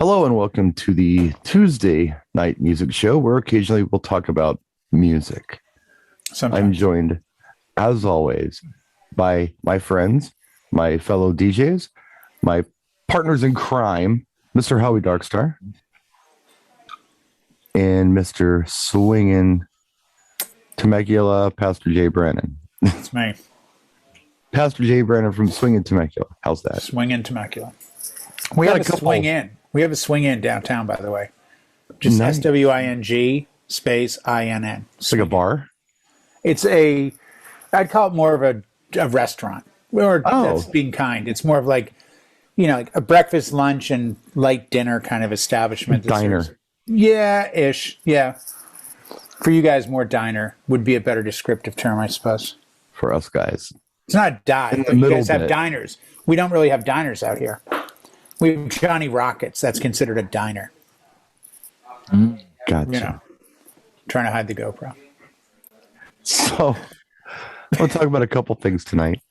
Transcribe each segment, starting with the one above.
Hello and welcome to the Tuesday night music show where occasionally we'll talk about music. Sometimes. I'm joined, as always, by my friends, my fellow DJs, my partners in crime, Mr. Howie Darkstar, and Mr. Swingin' Temecula, Pastor Jay Brennan. It's me. Pastor Jay Brennan from Swingin' Temecula. How's that? Swingin' Temecula. We have a swing in. We have a swing in downtown, by the way. Just Nice. SWING space INN. It's like a bar? I'd call it more of a restaurant. Or that's being kind. It's more of like a breakfast, lunch, and light dinner kind of establishment. Diner. Yeah-ish. Yeah. For you guys, more diner would be a better descriptive term, I suppose. For us guys. It's not a dive, In the but you middle guys have bit. diners. We don't really have diners out here. We have Johnny Rockets. That's considered a diner. Gotcha. Trying to hide the GoPro. So, we'll talk about a couple things tonight.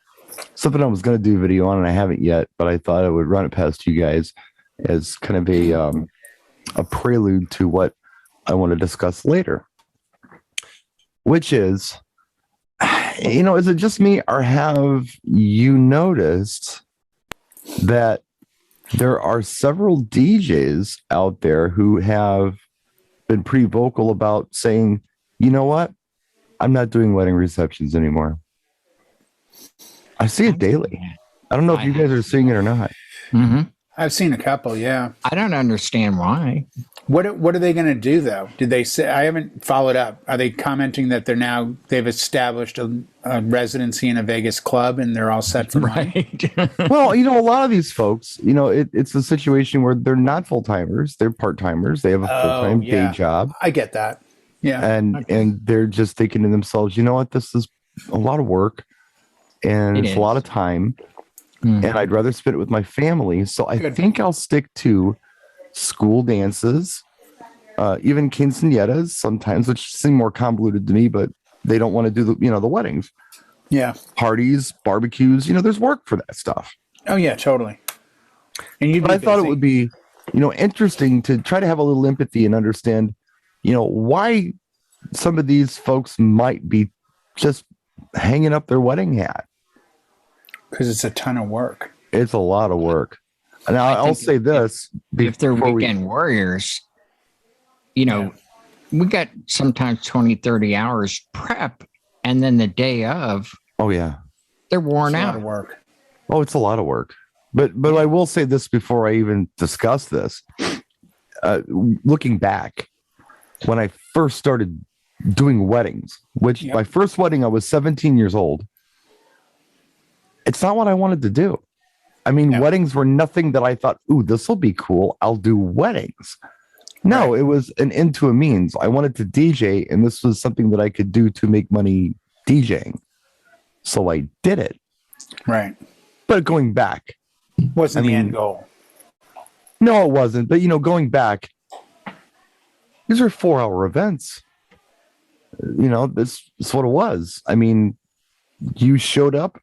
Something I was going to do a video on, and I haven't yet, but I thought I would run it past you guys as kind of a prelude to what I want to discuss later. Which is, is it just me, or have you noticed that there are several DJs out there who have been pretty vocal about saying, you know what? I'm not doing wedding receptions anymore. I see it daily. I don't know if you guys are seeing it or not. Mm-hmm. I've seen a couple, yeah. I don't understand why. What are they going to do, though? Did they say? I haven't followed up. Are they commenting that they've established a residency in a Vegas club and they're all set for money? Right. Well, a lot of these folks, it's a situation where they're not full-timers. They're part-timers. They have a full-time day job. I get that. Yeah. And they're just thinking to themselves, you know what? This is a lot of work and it's a lot of time. And I'd rather spend it with my family. So I think I'll stick to school dances, even quinceañeras sometimes, which seem more convoluted to me, but they don't want to do the weddings. Yeah. Parties, barbecues, there's work for that stuff. Oh yeah, totally. And I thought it would be, interesting to try to have a little empathy and understand, why some of these folks might be just hanging up their wedding hat. Because it's a ton of work. It's a lot of work. Now, I'll say this. If they're weekend warriors, we got sometimes 20, 30 hours prep, and then the day of, oh, yeah, they're worn out. A lot of work. Oh, it's a lot of work. But I will say this before I even discuss this. Looking back, when I first started doing weddings, which my first wedding, I was 17 years old. It's not what I wanted to do. I mean, weddings were nothing that I thought, ooh, this will be cool. I'll do weddings. No, It was an end to a means. I wanted to DJ, and this was something that I could do to make money DJing. So I did it. Right. But going back. Wasn't the end goal. No, it wasn't. But, going back, these are 4-hour events. This is what it was. I mean, you showed up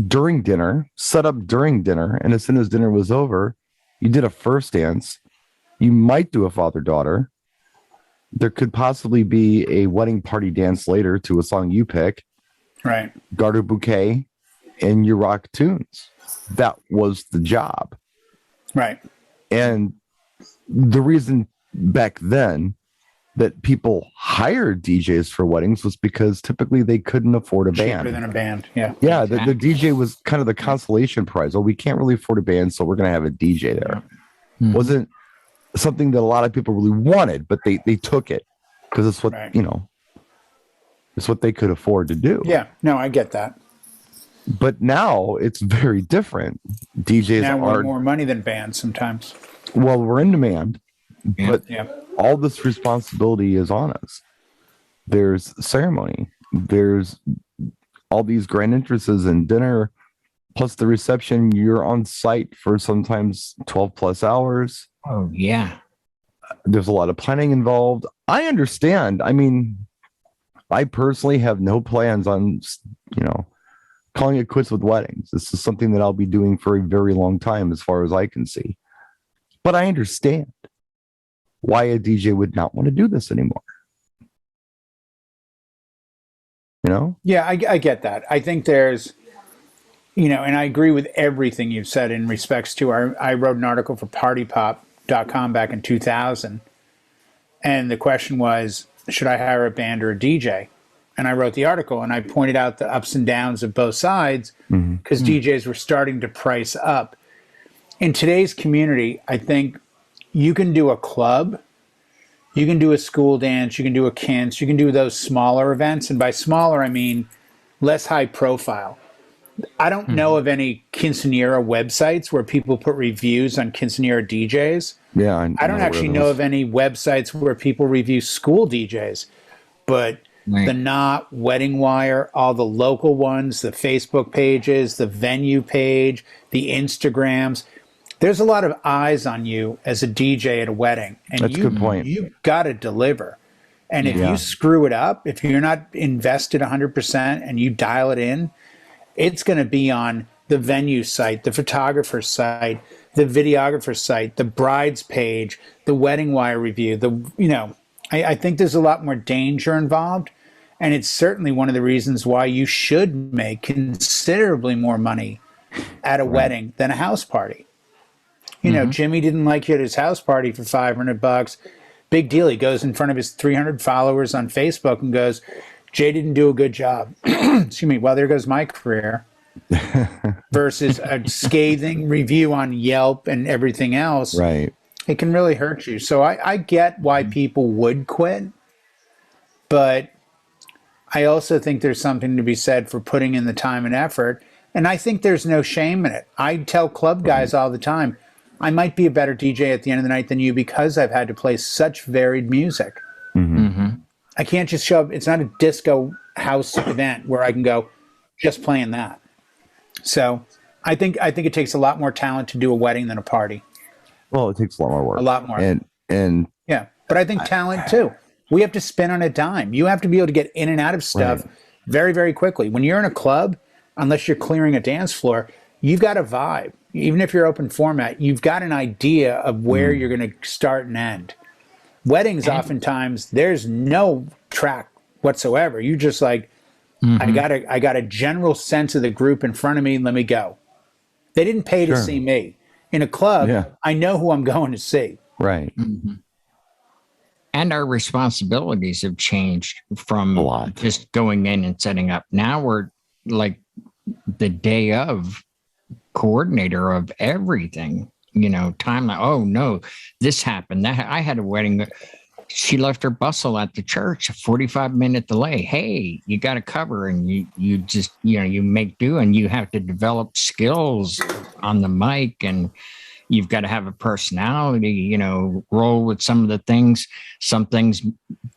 during dinner, set up during dinner, and as soon as dinner was over, you did a first dance. You might do a father-daughter. There could possibly be a wedding party dance later to a song you pick. Right. Garter bouquet, and you rock tunes. That was the job. Right. And the reason back then that people hired DJs for weddings was because typically they couldn't afford a band. Cheaper than a band, yeah. Yeah, the DJ was kind of the consolation prize. Oh, we can't really afford a band, so we're going to have a DJ there. Wasn't something that a lot of people really wanted, but they took it because it's what, it's what they could afford to do. Yeah, no, I get that. But now it's very different. DJs now are more money than bands sometimes. Well, we're in demand, but all this responsibility is on us. There's ceremony. There's all these grand entrances and dinner, plus the reception. You're on site for sometimes 12 plus hours. Oh, yeah. There's a lot of planning involved. I understand. I mean, I personally have no plans on, calling it quits with weddings. This is something that I'll be doing for a very long time, as far as I can see. But I understand why a DJ would not want to do this anymore. You know? Yeah, I get that. I think there's, and I agree with everything you've said in respects to I wrote an article for partypop.com back in 2000. And the question was, should I hire a band or a DJ? And I wrote the article and I pointed out the ups and downs of both sides because DJs were starting to price up. In today's community, I think you can do a club, you can do a school dance, you can do a KINS, you can do those smaller events. And by smaller, I mean less high profile. I don't know of any quinceanera websites where people put reviews on quinceanera DJs. Yeah, I don't actually know of any websites where people review school DJs, but the Knot, Wedding Wire, all the local ones, the Facebook pages, the venue page, the Instagrams. There's a lot of eyes on you as a DJ at a wedding, and that's a good point. You got to deliver. And if you screw it up, if you're not invested 100% and you dial it in, it's going to be on the venue site, the photographer's site, the videographer's site, the bride's page, the Wedding Wire review. I think there's a lot more danger involved, and it's certainly one of the reasons why you should make considerably more money at a wedding than a house party. Jimmy didn't like you at his house party for $500. Big deal. He goes in front of his 300 followers on Facebook and goes, Jay didn't do a good job. Excuse me. Well, there goes my career. Versus a scathing review on Yelp and everything else. Right. It can really hurt you. So I get why people would quit, but I also think there's something to be said for putting in the time and effort. And I think there's no shame in it. I tell club guys all the time, I might be a better DJ at the end of the night than you because I've had to play such varied music. I can't just show up. It's not a disco house event where I can go just playing that. So I think it takes a lot more talent to do a wedding than a party. Well, it takes a lot more work. A lot more. And yeah, but I think talent too. We have to spin on a dime. You have to be able to get in and out of stuff very, very quickly. When you're in a club, unless you're clearing a dance floor, you've got a vibe. Even if you're open format, you've got an idea of where you're going to start and end. Weddings, oftentimes, there's no track whatsoever. You just like, I got a general sense of the group in front of me. Let me go. They didn't pay to see me. In a club, I know who I'm going to see. Right. And our responsibilities have changed from just going in and setting up. Now we're like the day of coordinator of everything. Time like, oh no, this happened. I had a wedding. She left her bustle at the church, a 45-minute delay. Hey, you got to cover, and you just, you make do, and you have to develop skills on the mic, and you've got to have a personality, roll with some of the things. Some things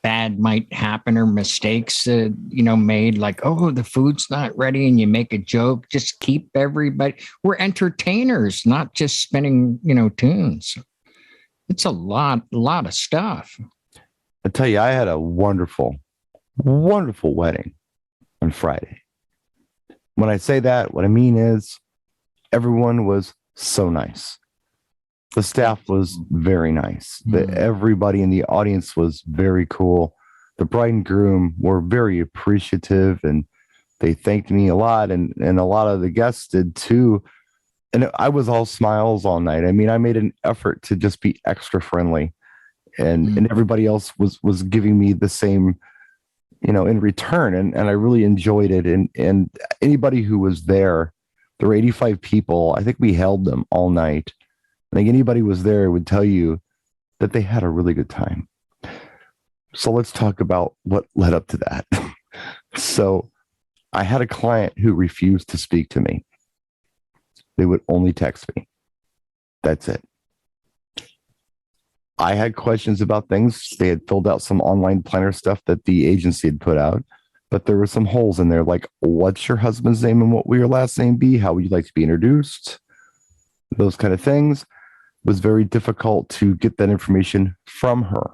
bad might happen or mistakes, made, like, oh, the food's not ready, and you make a joke. Just keep everybody. We're entertainers, not just spinning, tunes. It's a lot of stuff. I tell you, I had a wonderful, wonderful wedding on Friday. When I say that, what I mean is everyone was so nice. The staff was very nice. Everybody in the audience was very cool. The bride and groom were very appreciative, and they thanked me a lot, and a lot of the guests did too. And I was all smiles all night. I mean, I made an effort to just be extra friendly, and everybody else was giving me the same, in return. And I really enjoyed it. And anybody who was there, there were 85 people. I think we held them all night. I think anybody who was there would tell you that they had a really good time. So let's talk about what led up to that. So I had a client who refused to speak to me. They would only text me. That's it. I had questions about things. They had filled out some online planner stuff that the agency had put out, but there were some holes in there, like, what's your husband's name and what will your last name be? How would you like to be introduced? Those kind of things. It was very difficult to get that information from her.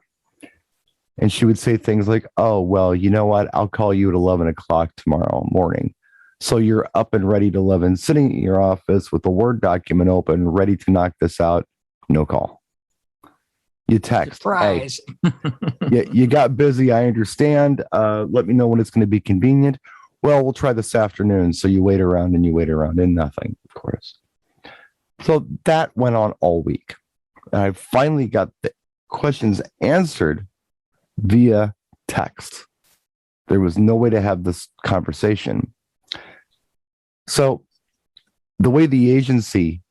And she would say things like, oh, well, you know what? I'll call you at 11 o'clock tomorrow morning. So you're up and ready to 11, sitting in your office with a Word document open, ready to knock this out. No call. You text. Surprise. Hey, you got busy. I understand. Let me know when it's going to be convenient. Well, we'll try this afternoon. So you wait around and nothing, of course. So that went on all week. And I finally got the questions answered via text. There was no way to have this conversation. So the way the agency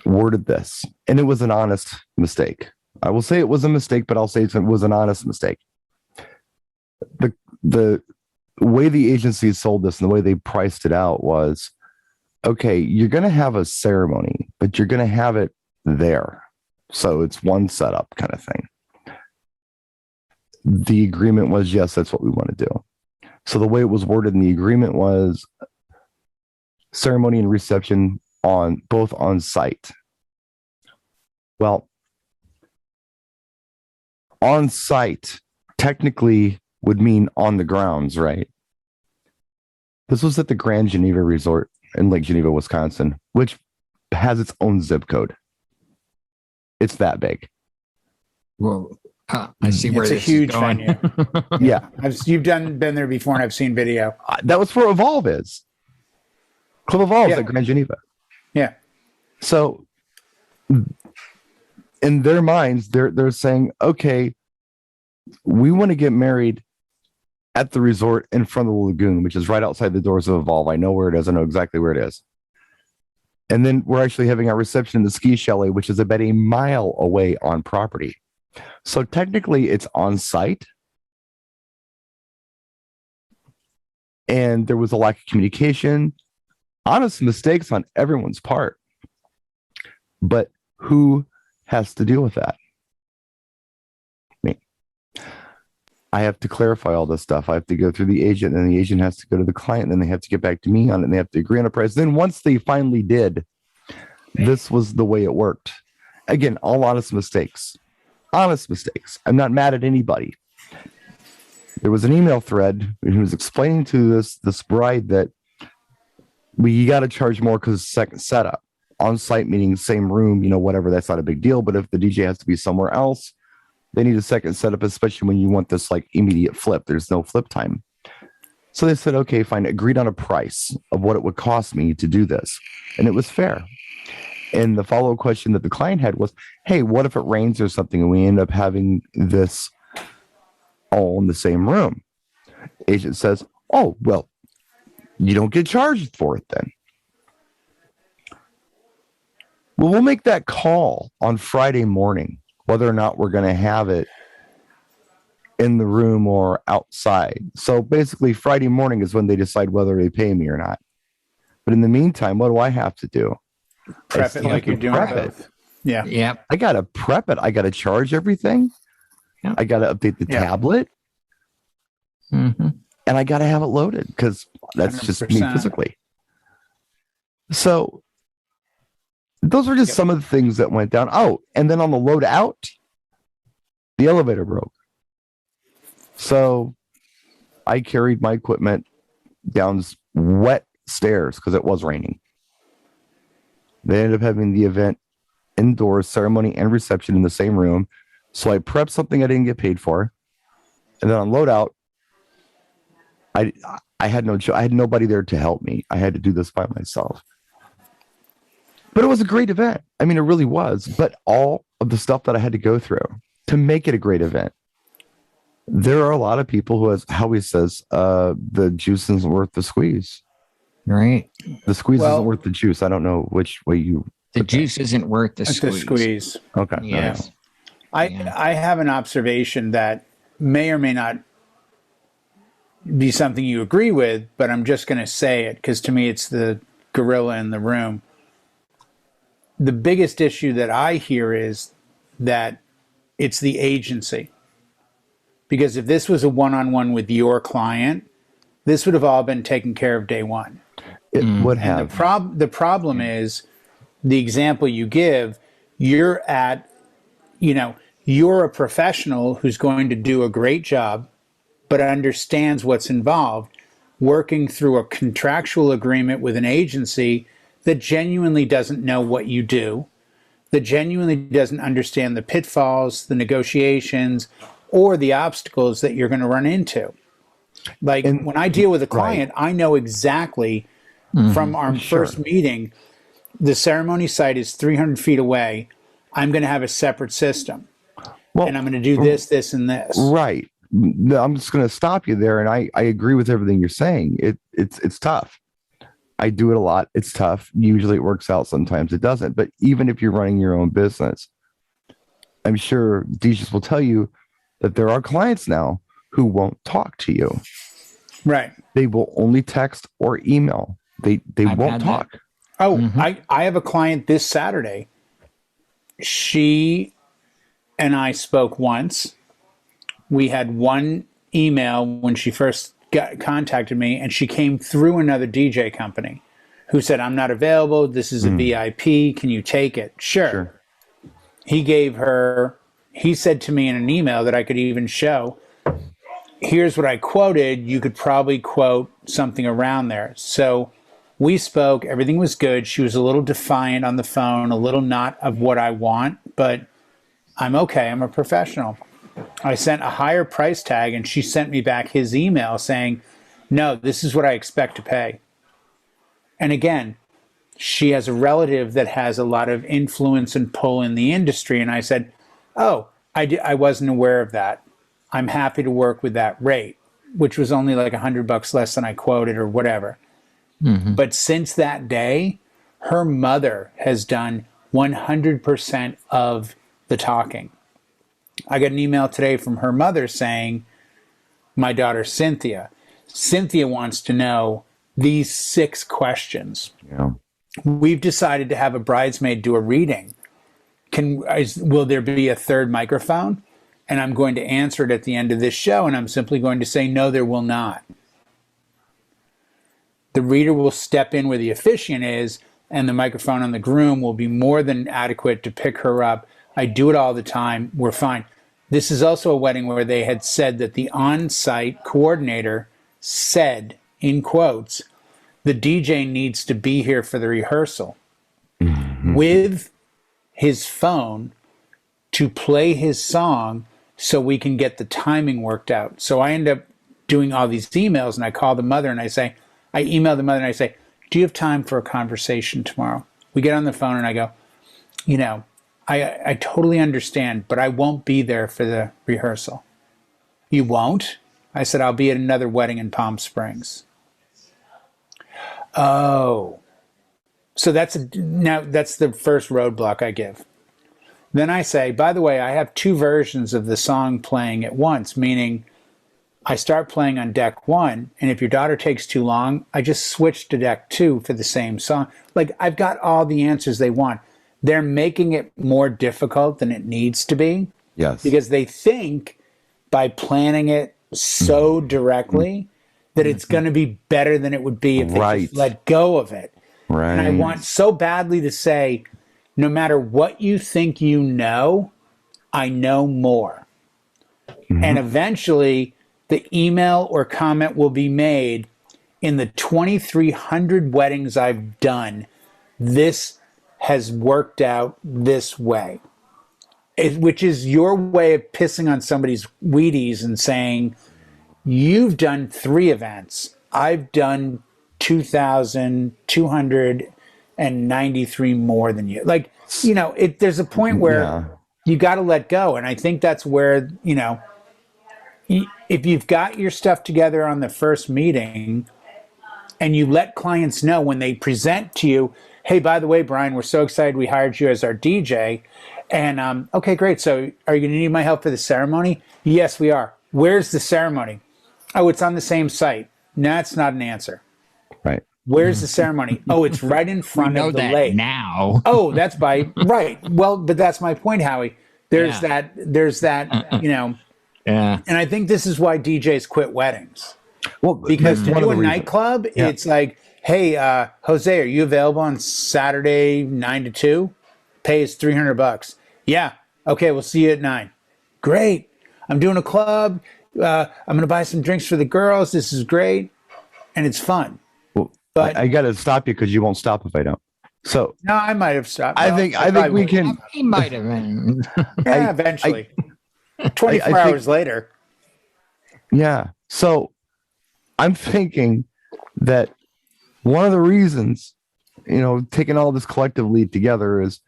worded this, and it was an honest mistake. I will say it was a mistake, but I'll say it was an honest mistake. The way the agency sold this and the way they priced it out was, okay, you're going to have a ceremony, but you're going to have it there. So it's one setup kind of thing. The agreement was, yes, that's what we want to do. So the way it was worded in the agreement was ceremony and reception on both on site. Well, on site technically would mean on the grounds, right? This was at the Grand Geneva Resort in Lake Geneva, Wisconsin, which has its own zip code. It's that big. Well, I see where it's this a huge is going. venue. Yeah. You've been there before, and I've seen video. That was where Evolve is. Club Evolve Yeah. at Grand Geneva. Yeah. So in their minds, they're saying, okay, we want to get married at the resort in front of the lagoon, which is right outside the doors of Evolve. I know where it is. I know exactly where it is. And then we're actually having our reception in the ski chalet, which is about a mile away on property. So technically it's on site. And there was a lack of communication, honest mistakes on everyone's part. But who has to deal with that? Me. I have to clarify all this stuff. I have to go through the agent, and the agent has to go to the client, and then they have to get back to me on it, and they have to agree on a price. Then once they finally did, this was the way it worked. Again, all honest mistakes. Honest mistakes. I'm not mad at anybody. There was an email thread, and he was explaining to this bride that you got to charge more because it's second setup. On site meaning same room, whatever, that's not a big deal. But if the DJ has to be somewhere else, they need a second setup, especially when you want this like immediate flip. There's no flip time. So they said, okay, fine, agreed on a price of what it would cost me to do this. And it was fair. And the follow-up question that the client had was, hey, what if it rains or something and we end up having this all in the same room? Agent says, oh, well, you don't get charged for it then. Well, we'll make that call on Friday morning, whether or not we're going to have it in the room or outside. So basically, Friday morning is when they decide whether they pay me or not. But in the meantime, what do I have to do? Prep it like you're doing both. Yeah. Yeah. I got to prep it. I got to charge everything. Yeah. I got to update the tablet. Mm-hmm. And I got to have it loaded because that's 100%. Just me physically. So those were just some of the things that went down. Oh, and then on the load out, the elevator broke. So I carried my equipment down wet stairs because it was raining. They ended up having the event indoors, ceremony and reception in the same room. So I prepped something I didn't get paid for. And then on loadout, I had I had nobody there to help me. I had to do this by myself. But it was a great event. I mean, it really was. But all of the stuff that I had to go through to make it a great event. There are a lot of people who, as Howie says, the juice isn't worth the squeeze. Right. The squeeze isn't worth the juice. I don't know which way you. The juice isn't worth the It's squeeze. the squeeze. Okay. Yes. I have an observation that may or may not be something you agree with, but I'm just going to say it because to me it's the gorilla in the room. The biggest issue that I hear is that it's the agency. Because if this was a one-on-one with your client, this would have all been taken care of day one. It would have. The problem is the example you give, you're a professional who's going to do a great job, but understands what's involved, working through a contractual agreement with an agency that genuinely doesn't know what you do, that genuinely doesn't understand the pitfalls, the negotiations, or the obstacles that you're going to run into. Like when I deal with a client, I know exactly from our first meeting, the ceremony site is 300 feet away. I'm going to have a separate system. And I'm going to do this, this, and this. Right. No, I'm just going to stop you there. And I agree with everything you're saying. It's tough. I do it a lot. It's tough. Usually it works out. Sometimes it doesn't. But even if you're running your own business, I'm sure DJs will tell you that there are clients now who won't talk to you. Right. They will only text or email. They won't talk. That. Oh, I have a client this Saturday. She and I spoke once. We had one email when she first contacted me, and she came through another DJ company who said, I'm not available. This is a VIP. Can you take it? Sure. He said to me in an email that I could even show, here's what I quoted. You could probably quote something around there. So we spoke. Everything was good. She was a little defiant on the phone, a little not of what I want, but I'm okay. I'm a professional. I sent a higher price tag, and she sent me back his email saying, no, this is what I expect to pay. And again, she has a relative that has a lot of influence and pull in the industry. And I said, oh, I wasn't aware of that. I'm happy to work with that rate, which was only like $100 less than I quoted or whatever. But since that day, her mother has done 100% of the talking. I got an email today from her mother saying, my daughter Cynthia wants to know these 6 questions. Yeah. We've decided to have a bridesmaid do a reading. Will there be a third microphone? And I'm going to answer it at the end of this show, and I'm simply going to say, no, there will not. The reader will step in where the officiant is, and the microphone on the groom will be more than adequate to pick her up. I do it all the time. We're fine. This is also a wedding where they had said that the on-site coordinator said, in quotes, the DJ needs to be here for the rehearsal with his phone to play his song so we can get the timing worked out. So I end up doing all these emails, and I call the mother and I email the mother and I say, do you have time for a conversation tomorrow? We get on the phone and I go, I totally understand, but I won't be there for the rehearsal. You won't? I said, I'll be at another wedding in Palm Springs. Oh. So that's the first roadblock I give. Then I say, by the way, I have 2 versions of the song playing at once, meaning I start playing on deck 1, and if your daughter takes too long, I just switch to deck 2 for the same song. Like, I've got all the answers they want. They're making it more difficult than it needs to be. Yes. Because they think by planning it so directly that it's going to be better than it would be if they just let go of it. Right. And I want so badly to say, no matter what you think you know, I know more. And eventually the email or comment will be made, in the 2,300 weddings I've done, this has worked out this way, which is your way of pissing on somebody's Wheaties and saying, you've done 3 events. I've done 2,293 more than you. Like, there's a point where you got to let go. And I think that's where, if you've got your stuff together on the first meeting and you let clients know when they present to you, hey, by the way, Brian, we're so excited we hired you as our DJ. And, okay, great. So are you going to need my help for the ceremony? Yes, we are. Where's the ceremony? Oh, it's on the same site. No, that's not an answer. Right. Where's the ceremony? Oh, it's right in front of the lake. Now. Oh, that's right. Well, but that's my point, Howie. There's that, Yeah. And I think this is why DJs quit weddings. Well, because to do a nightclub, it's like, hey, Jose, are you available on Saturday 9 to 2? Pay is $300. Yeah. Okay, we'll see you at 9. Great. I'm doing a club. I'm going to buy some drinks for the girls. This is great. And it's fun. Well, but I got to stop you because you won't stop if I don't. So No, I might have stopped. I think we can. He might have been. Yeah, eventually. 24 hours later. Yeah. So I'm thinking that one of the reasons, taking all this collectively together is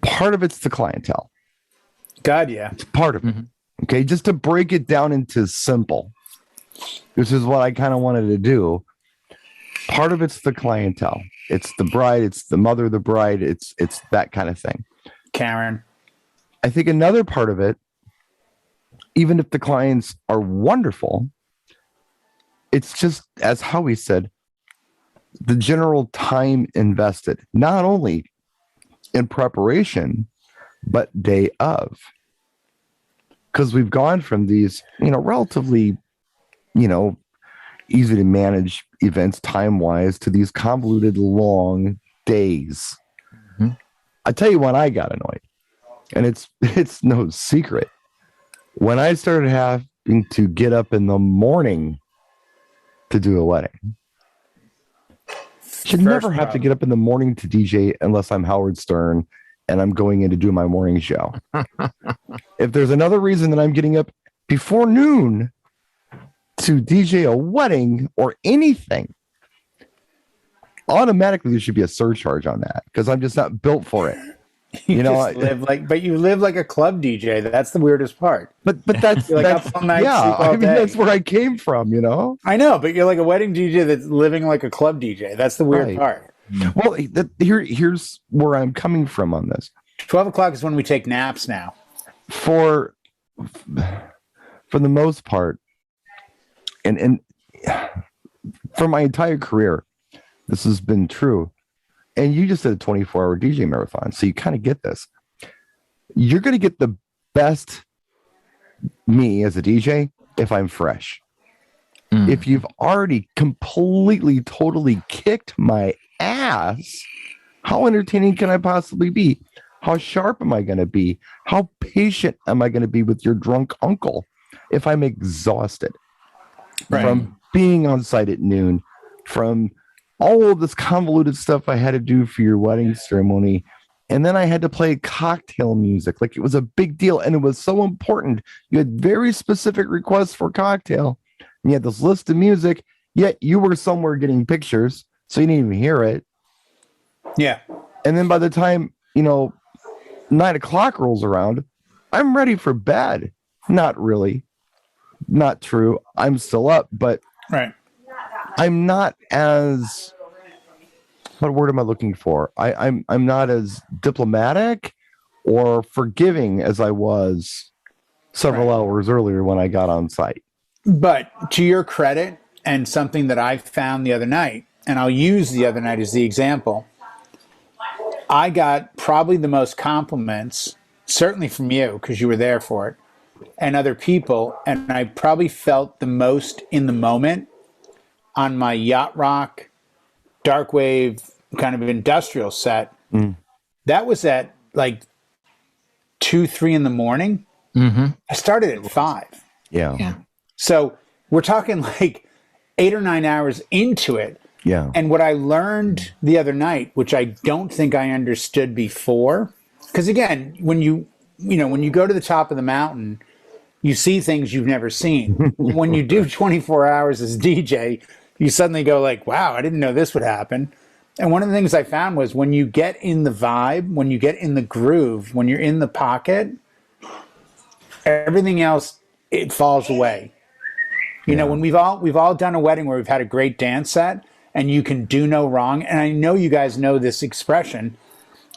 part of it's the clientele. God, yeah. It's part of it. Okay. Just to break it down into simple, this is what I kind of wanted to do. Part of it's the clientele. It's the bride. It's the mother of the bride. It's that kind of thing. Karen. I think another part of it, even if the clients are wonderful, it's just, as Howie said, the general time invested, not only in preparation, but day of. Because we've gone from these, relatively, easy to manage events time-wise to these convoluted long days. I tell you when I got annoyed, and it's no secret. When I started having to get up in the morning to do a wedding. Should never have to get up in the morning to DJ unless I'm Howard Stern and I'm going in to do my morning show. If there's another reason that I'm getting up before noon to DJ a wedding or anything, automatically there should be a surcharge on that because I'm just not built for it. You live like a club DJ. That's the weirdest part. But that's like that's up all night, yeah. sleep all day. That's where I came from. I know, but you're like a wedding DJ that's living like a club DJ. That's the weird part. Well, here's where I'm coming from on this. 12 o'clock is when we take naps now. For the most part, and for my entire career, this has been true. And you just did a 24-hour DJ marathon, so you kind of get this. You're going to get the best me as a DJ if I'm fresh. If you've already completely, totally kicked my ass, how entertaining can I possibly be? How sharp am I going to be? How patient am I going to be with your drunk uncle if I'm exhausted from being on site at noon, from all of this convoluted stuff I had to do for your wedding ceremony. And then I had to play cocktail music. Like it was a big deal. And it was so important. You had very specific requests for cocktail. And you had this list of music, yet you were somewhere getting pictures. So you didn't even hear it. Yeah. And then by the time, 9 o'clock rolls around, I'm ready for bed. Not really. Not true. I'm still up, but I'm not as, what word am I looking for? I'm not as diplomatic or forgiving as I was several hours earlier when I got on site. But to your credit, and something that I found the other night, and I'll use the other night as the example, I got probably the most compliments, certainly from you, because you were there for it, and other people, and I probably felt the most in the moment on my yacht rock, dark wave, kind of industrial set. That was at like 2, 3 in the morning. I started at 5. Yeah. So we're talking like 8 or 9 hours into it. Yeah. And what I learned the other night, which I don't think I understood before, because again, when you go to the top of the mountain, you see things you've never seen. When you do 24 hours as DJ, you suddenly go like, wow, I didn't know this would happen. And one of the things I found was when you get in the vibe, when you get in the groove, when you're in the pocket, everything else, it falls away. When we've all done a wedding where we've had a great dance set and you can do no wrong. And I know you guys know this expression,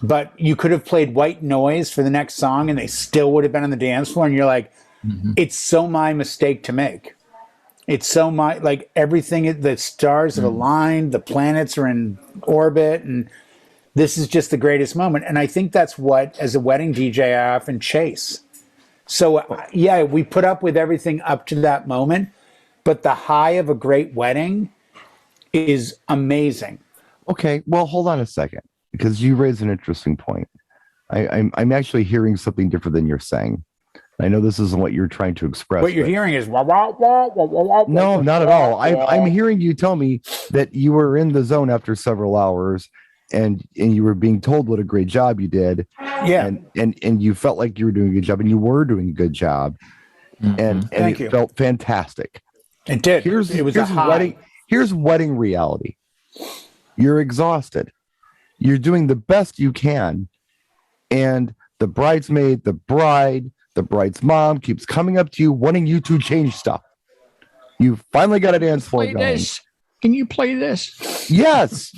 but you could have played white noise for the next song and they still would have been on the dance floor. And you're like, it's so my mistake to make. It's so like everything, the stars have aligned, the planets are in orbit, and this is just the greatest moment. And I think that's what, as a wedding DJ, I often chase. So yeah, we put up with everything up to that moment, but the high of a great wedding is amazing. Okay, well, hold on a second, because you raised an interesting point. I'm actually hearing something different than you're saying. I know this isn't what you're trying to express. What you're hearing is wah, wah, wah, wah, wah, wah, no, wah, not at wah, all. wah. I'm hearing you tell me that you were in the zone after several hours, and you were being told what a great job you did. Yeah. And you felt like you were doing a good job, and you were doing a good job, and Thank it you. felt fantastic. It did. It was a high. Here's wedding reality. You're exhausted. You're doing the best you can, and the bridesmaid, the bride's mom keeps coming up to you, wanting you to change stuff. You finally got a dance floor going. This. Can you play this? Yes.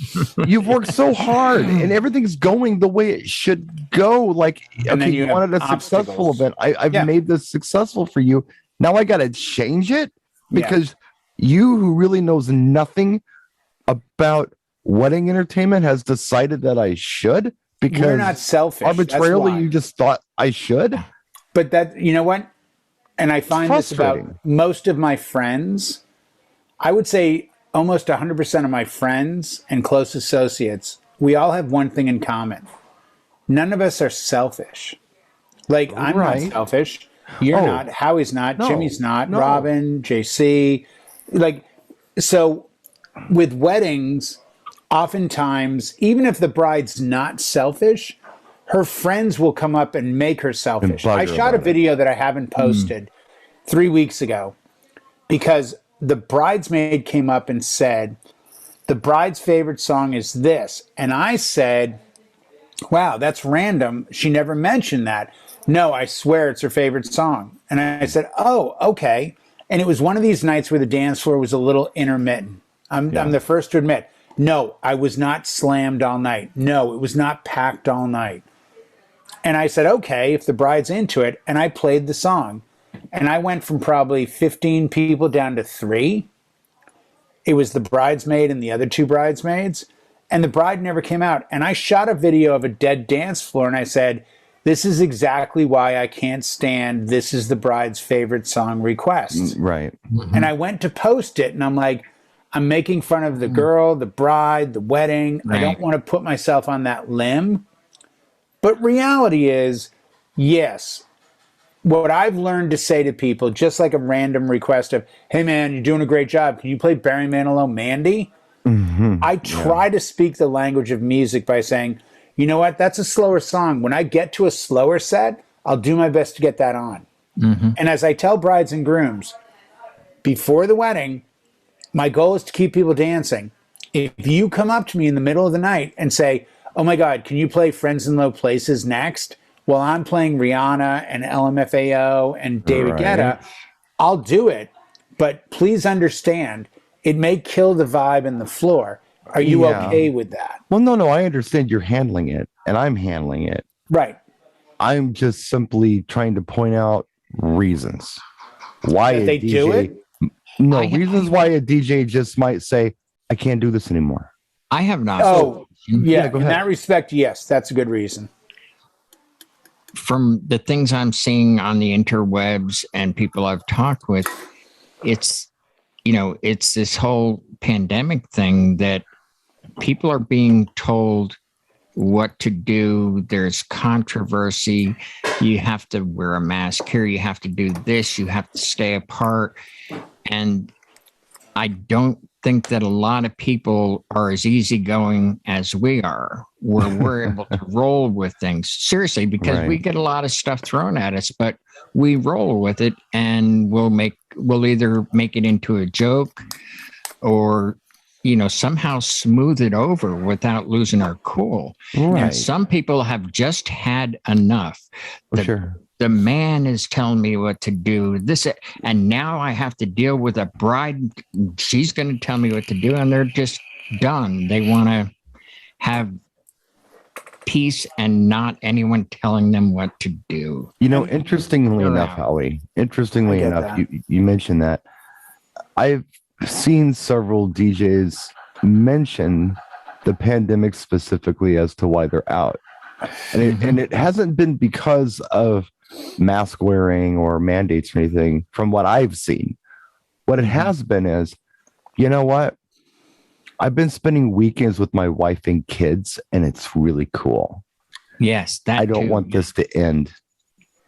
You've worked so hard, and everything's going the way it should go. Like, And okay, then you wanted a have successful obstacles. event. I've made this successful for you. Now I got to change it because you, who really knows nothing about wedding entertainment, has decided that I should, because You're not selfish. arbitrarily That's why. you just thought I should. But that, you know what? And I find this about frustrating. most of my friends. I would say almost 100% of my friends and close associates, we all have one thing in common. None of us are selfish. Like, I'm not selfish. You're not. Howie's not. No. Jimmy's not. No. Robin, JC. Like, so with weddings, oftentimes, even if the bride's not selfish, her friends will come up and make her selfish. I shot a video that I haven't posted 3 weeks ago because the bridesmaid came up and said, the bride's favorite song is this. And I said, wow, that's random. She never mentioned that. No, I swear it's her favorite song. And I said, oh, okay. And it was one of these nights where the dance floor was a little intermittent. I'm the first to admit, no, I was not slammed all night. No, it was not packed all night. And I said, okay, if the bride's into it, and I played the song. And I went from probably 15 people down to 3. It was the bridesmaid and the other 2 bridesmaids. And the bride never came out. And I shot a video of a dead dance floor, and I said, this is exactly why I can't stand This Is the Bride's Favorite Song request. Right. And I went to post it, and I'm like, I'm making fun of the girl, the bride, the wedding. I don't want to put myself on that limb. But reality is, yes, what I've learned to say to people, just like a random request of, hey, man, you're doing a great job. Can you play Barry Manilow, Mandy? I try to speak the language of music by saying, you know what? That's a slower song. When I get to a slower set, I'll do my best to get that on. And as I tell brides and grooms, before the wedding, my goal is to keep people dancing. If you come up to me in the middle of the night and say, oh my God, can you play Friends in Low Places next? While I'm playing Rihanna and LMFAO and David Guetta, I'll do it. But please understand, it may kill the vibe and the floor. Are you okay with that? Well, no, I understand you're handling it, and I'm handling it. Right. I'm just simply trying to point out reasons why That they DJ, do it? No, reasons why a DJ just might say, I can't do this anymore. I have not. Oh, yeah. go In ahead. that respect, yes, that's a good reason. From the things I'm seeing on the interwebs and people I've talked with, it's, it's this whole pandemic thing that people are being told what to do. There's controversy. You have to wear a mask here. You have to do this. You have to stay apart. And I don't think that a lot of people are as easygoing as we are, where we're able to roll with things seriously, because we get a lot of stuff thrown at us, but we roll with it, and we'll either make it into a joke or, somehow smooth it over without losing our cool. And some people have just had enough. The man is telling me what to do. And now I have to deal with a bride. She's going to tell me what to do, and they're just done. They want to have peace and not anyone telling them what to do. Interestingly enough, Howie, you mentioned that. I've seen several DJs mention the pandemic specifically as to why they're out. And it hasn't been because of mask wearing or mandates or anything from what I've seen. What it has been is, you know what? I've been spending weekends with my wife and kids, and it's really cool. Yes, I don't want this to end.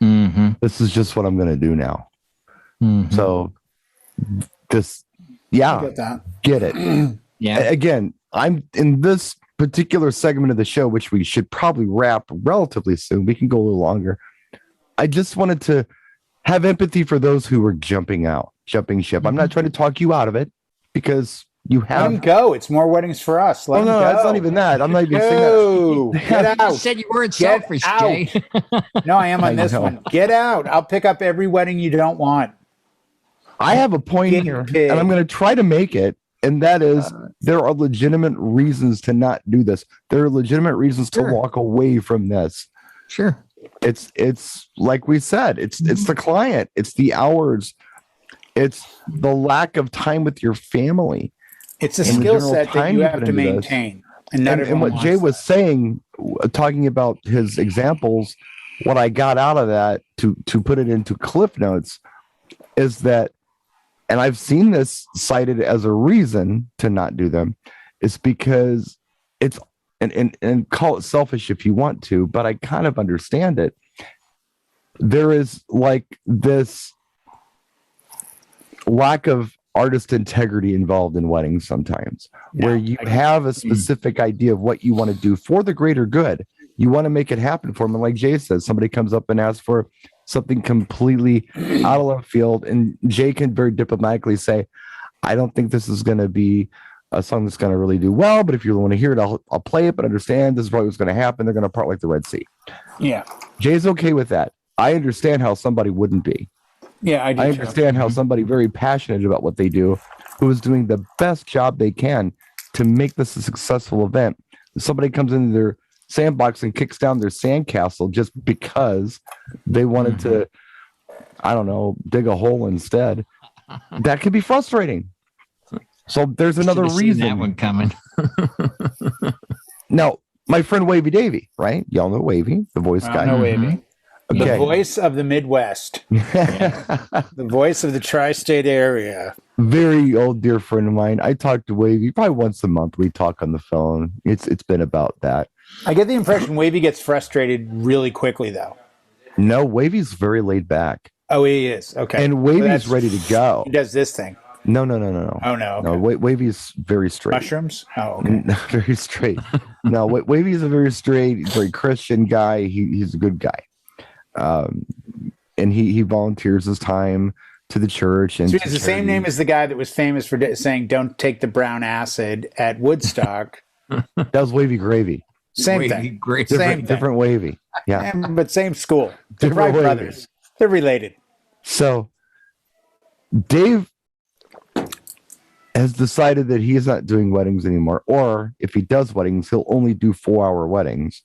Mm-hmm. This is just what I'm going to do now. Mm-hmm. So this, I get it. Yeah. Again, I'm in this particular segment of the show, which we should probably wrap relatively soon. We can go a little longer. I just wanted to have empathy for those who were jumping ship. I'm not trying to talk you out of it because you have. Let him go. It's more weddings for us. Let him go. It's not even that. I'm not even saying that. Get out. You said you weren't selfish, Jay. No, I am on this one. Get out. I'll pick up every wedding you don't want. I have a point here, and I'm going to try to make it. And that is, there are legitimate reasons to not do this. There are legitimate reasons to walk away from this. Sure. It's like we said, it's the client, it's the hours, it's the lack of time with your family. It's a skill set that you have to maintain. And what Jay was saying, talking about his examples, what I got out of that to put it into Cliff Notes is that, and I've seen this cited as a reason to not do them, is because it's, and call it selfish if you want to, but I kind of understand it. There is like this lack of artist integrity involved in weddings sometimes, where you have a specific idea of what you want to do for the greater good. You want to make it happen for them. And like Jay says, somebody comes up and asks for something completely out of left field, and Jay can very diplomatically say, I don't think this is going to be a song that's going to really do well, but if you want to hear it, I'll play it, but understand this is probably what's going to happen. They're going to part like the Red Sea. Yeah. Jay's okay with that. I understand how somebody wouldn't be. Yeah, I understand how somebody very passionate about what they do, who is doing the best job they can to make this a successful event. Somebody comes into their sandbox and kicks down their sandcastle just because they wanted to, I don't know, dig a hole instead. That could be frustrating. So there's another reason. That one coming. Now, my friend Wavy Davy, right? Y'all know Wavy, the voice guy. I know Wavy. Okay. The voice of the Midwest. The voice of the tri-state area. Very old dear friend of mine. I talk to Wavy probably once a month. We talk on the phone. It's been about that. I get the impression Wavy gets frustrated really quickly, though. No, Wavy's very laid back. Oh, he is. Okay. And Wavy's ready to go. He does this thing. No. Oh, no. Okay. No, Wavy's very straight. Mushrooms? Oh, okay. Very straight. No, Wavy's a very straight, very Christian guy. He's a good guy. And he volunteers his time to the church. And so it's the same name as the guy that was famous for saying, don't take the brown acid at Woodstock. That was Wavy Gravy. Same thing. Different Wavy. Yeah. But same school. They're brothers. They're related. So Dave has decided that he is not doing weddings anymore. Or if he does weddings, he'll only do 4-hour weddings.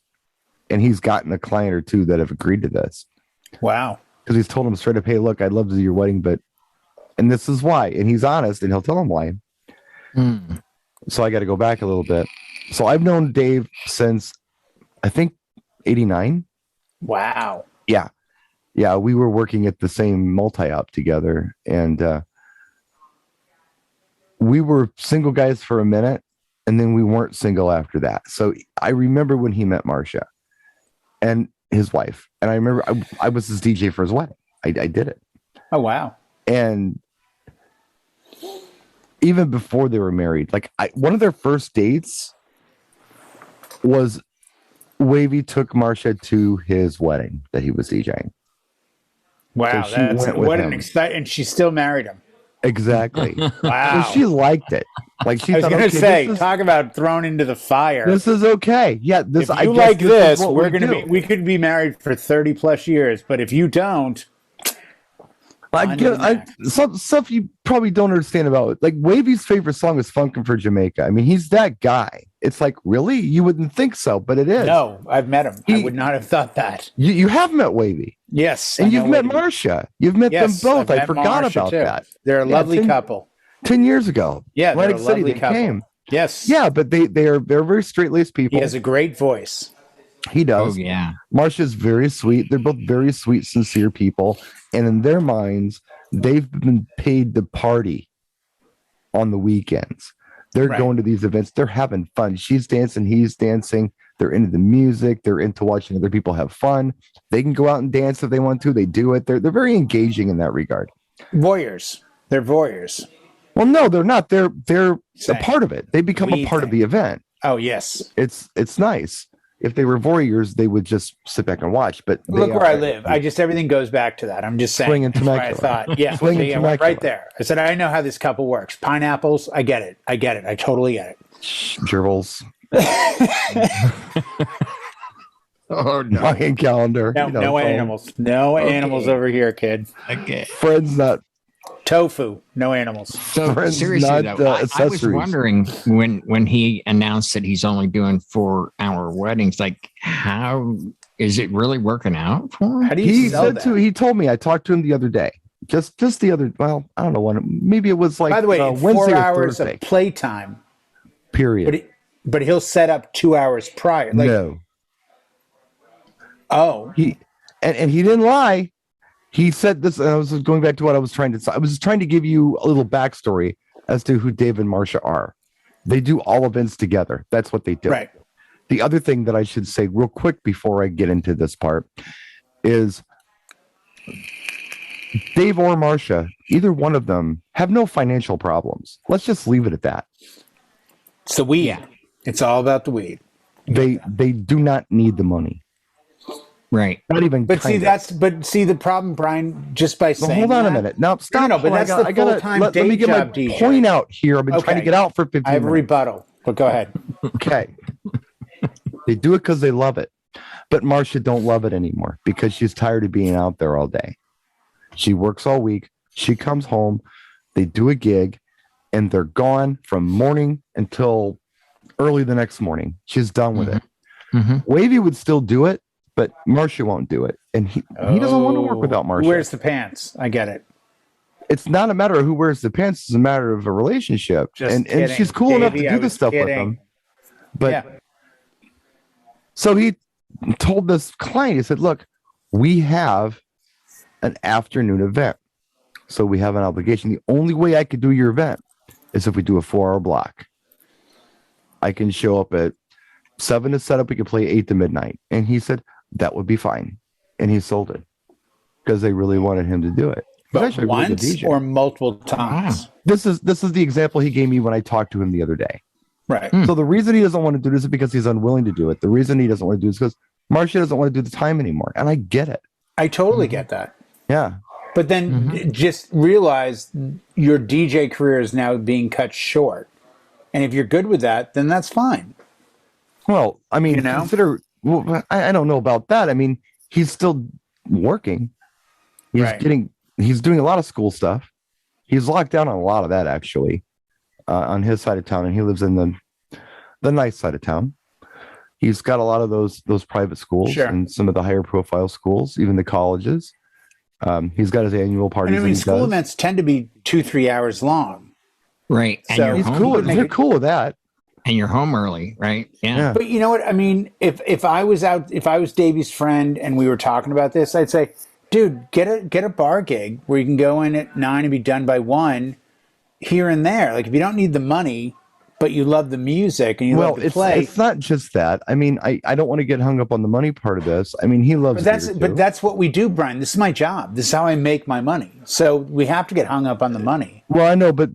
And he's gotten a client or two that have agreed to this. Wow. Because he's told them straight up, hey, look, I'd love to do your wedding, but, and this is why. And he's honest, and he'll tell them why. So I got to go back a little bit. So I've known Dave since, I think, 89. Wow. Yeah. Yeah, we were working at the same multi-op together. And we were single guys for a minute, and then we weren't single after that. So I remember when he met Marcia and his wife. And I remember I was his DJ for his wedding. I did it. Oh, wow. And even before they were married, like one of their first dates was Wavy took Marcia to his wedding that he was DJing. Wow. So what an exciting, and she still married him. Exactly. Wow. So she liked it. Like she I was thought, going to say, this is, talk about thrown into the fire. this is okay. Yeah. This, if I you guess like this, is what we're going to be, we could be married for 30 plus years, but if you don't, I get some stuff you probably don't understand about it. Like Wavy's favorite song is Funkin' for Jamaica. I mean, he's that guy. It's like, really? You wouldn't think so, but it is. No, I've met him. I would not have thought that. You have met Wavy. Yes. And you've met Marcia. You've met them both. I forgot Marcia about that. They're a lovely couple. 10 years ago. Yeah, Atlantic City, they came. Yes. Yeah, but they're very straight-laced people. He has a great voice. He does. Oh, yeah. Marcia's very sweet. They're both very sweet, sincere people. And in their minds, they've been paid to party on the weekends. They're going to these events. They're having fun. She's dancing. He's dancing. They're into the music. They're into watching other people have fun. They can go out and dance if they want to. They do it. They're very engaging in that regard. Voyeurs. They're voyeurs. Well, no, they're not. They're Same. a part of it. They become a part of the event. Oh, yes. It's nice. If they were voyeurs, they would just sit back and watch. But look where I live. Everything goes back to that. I'm just saying. Swing and That's why I Temecula. thought, yeah, Swing and Temecula. right there. I said, I know how this couple works. Pineapples, I get it. I totally get it. Gerbils. Oh no! Mayan calendar. No, no animals. No animals over here, kid. Okay. Friends not. Tofu. No animals. So Friends, seriously, not, though, I was accessories. wondering when he announced that he's only doing 4-hour weddings, like how is it really working out for him? How do you sell that? He told me. I talked to him the other day. Just the other. Well, I don't know when. Maybe it was like. By the way, Wednesday 4 or hours Thursday. of playtime. Period. But he'll set up 2 hours prior. Like, no. Oh. He didn't lie. He said this, and I was going back to what I was trying to say. I was trying to give you a little backstory as to who Dave and Marcia are. They do all events together. That's what they do. Right. The other thing that I should say real quick before I get into this part is Dave or Marcia, either one of them, have no financial problems. Let's just leave it at that. It's the weed. Yeah. It's all about the weed. They do not need the money. Right. Not even. But see, the problem, Brian. Just by saying, hold on that, a minute. Now stop. No, but that's the full-time let day me get my job, DJ. point out here. I've been trying to Okay. get out for 15 I have a minutes. rebuttal, but go ahead. Okay. They do it because they love it. But Marcia don't love it anymore because she's tired of being out there all day. She works all week. She comes home. They do a gig, and they're gone from morning until early the next morning. She's done with it. Mm-hmm. Wavy would still do it, but Marcia won't do it. And he doesn't want to work without Marcia. Who wears the pants? I get it. It's not a matter of who wears the pants. It's a matter of a relationship. Just And kidding. she's cool enough to Davey, do I this was stuff with kidding. them. But Yeah. so he told this client, he said, look, we have an afternoon event. So we have an obligation. The only way I could do your event is if we do a 4-hour block. I can show up at 7 to set up. We can play 8 to midnight. And he said, that would be fine. And he sold it because they really wanted him to do it. He's But actually a really good once DJ. or multiple times. This is the example he gave me when I talked to him the other day. Right. So the reason he doesn't want to do this is because he's unwilling to do it. The reason he doesn't want to do this is because Marcia doesn't want to do the time anymore. And I get it. I totally get that. Yeah. But then just realize your DJ career is now being cut short. And if you're good with that, then that's fine. Well, I mean, You know? well, I don't know about that. I mean, he's still working. He's Right. he's doing a lot of school stuff. He's locked down on a lot of that actually, on his side of town, and he lives in the nice side of town. He's got a lot of those private schools Sure. and some of the higher profile schools, even the colleges. He's got his annual parties. And I that mean, he school does. events tend to be 2-3 hours long. Right. And So- you're He's home cool. early. They're cool with that. And you're home early, right? Yeah. But you know what? I mean, if I was Davey's friend and we were talking about this, I'd say, dude, get a bar gig where you can go in at 9 and be done by 1 here and there. Like if you don't need the money, but you love the music and you love to play. It's not just that. I mean, I don't want to get hung up on the money part of this. I mean, he loves But that's what we do, Brian. This is my job. This is how I make my money. So we have to get hung up on the money. Well, I know, but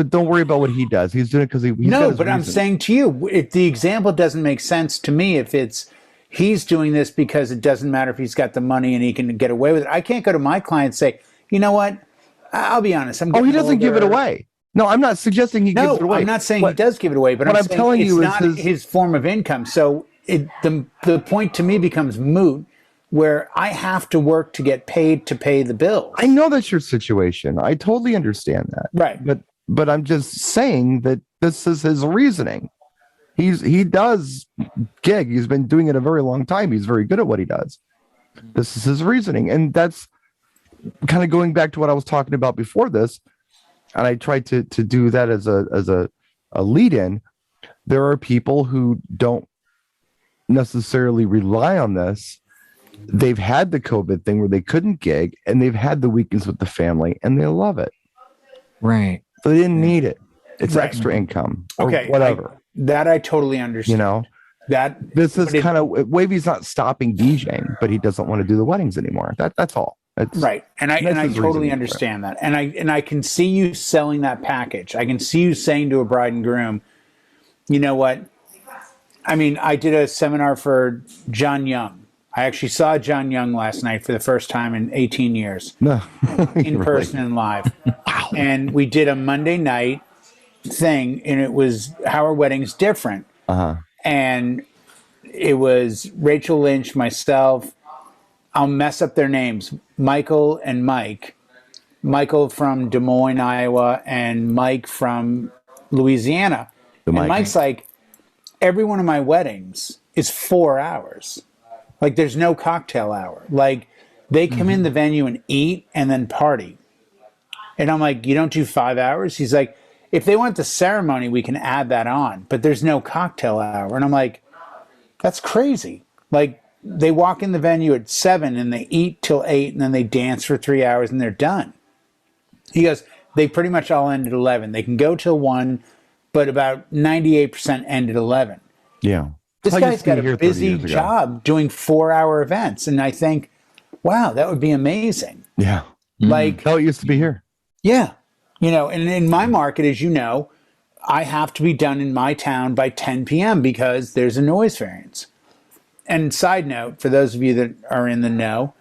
don't worry about what he does. He's doing it because he's got No, his but I'm reasons. saying to you, if the example doesn't make sense to me, if it's he's doing this because it doesn't matter if he's got the money and he can get away with it. I can't go to my client and say, you know what? I'll be honest. I'm Oh, he getting doesn't give it older. away. No, I'm not suggesting he gives it away. I'm not saying What- he does give it away, but what I'm I'm saying telling it's you is not his- his form of income. So the point to me becomes moot, where I have to work to get paid to pay the bills. I know that's your situation. I totally understand that. Right. But I'm just saying that this is his reasoning. He does gig. He's been doing it a very long time. He's very good at what he does. This is his reasoning. And that's kind of going back to what I was talking about before this. And I tried to do that as a lead in. There are people who don't necessarily rely on this. They've had the COVID thing where they couldn't gig, and they've had the weekends with the family, and they love it. Right. So they didn't need it. It's Right. extra income or Okay, whatever. that I totally understand. You know, This is kind of Wavy's not stopping DJing, but he doesn't want to do the weddings anymore. That's all. Right. And I totally understand that. And I can see you selling that package. I can see you saying to a bride and groom, you know what? I mean, I did a seminar for John Young. I actually saw John Young last night for the first time in 18 years. No. In person and live. Wow. And we did a Monday night thing, and it was How Are Weddings Different? And it was Rachel Lynch, myself. I'll mess up their names. Michael and Mike. Michael from Des Moines, Iowa, and Mike from Louisiana. And Mike's like, every one of my weddings is 4 hours. Like, there's no cocktail hour. Like, they come in the venue and eat and then party. And I'm like, you don't do 5 hours? He's like, if they want the ceremony, we can add that on. But there's no cocktail hour. And I'm like, that's crazy. Like, they walk in the venue at 7 and they eat till 8 and then they dance for 3 hours and they're done. He goes, they pretty much all end at 11. They can go till 1, but about 98% end at 11. Yeah. This guy's got a busy job doing 4-hour events. And I think, wow, that would be amazing. Yeah. Like, how it used to be here. Yeah. You know, and in my market, as you know, I have to be done in my town by 10 p.m. because there's a noise variance. And side note, for those of you that are in the know,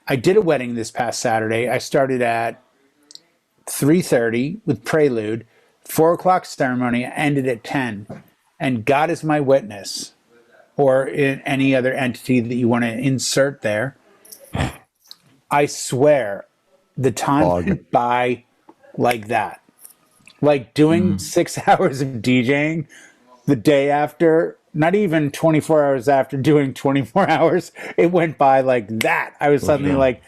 I did a wedding this past Saturday. I started at 3:30 with Prelude, 4 o'clock ceremony, ended at 10. And God is my witness, or in any other entity that you want to insert there. I swear the time went by like that. Like doing 6 hours of DJing the day after, not even 24 hours after doing 24 hours, it went by like that. I was suddenly like,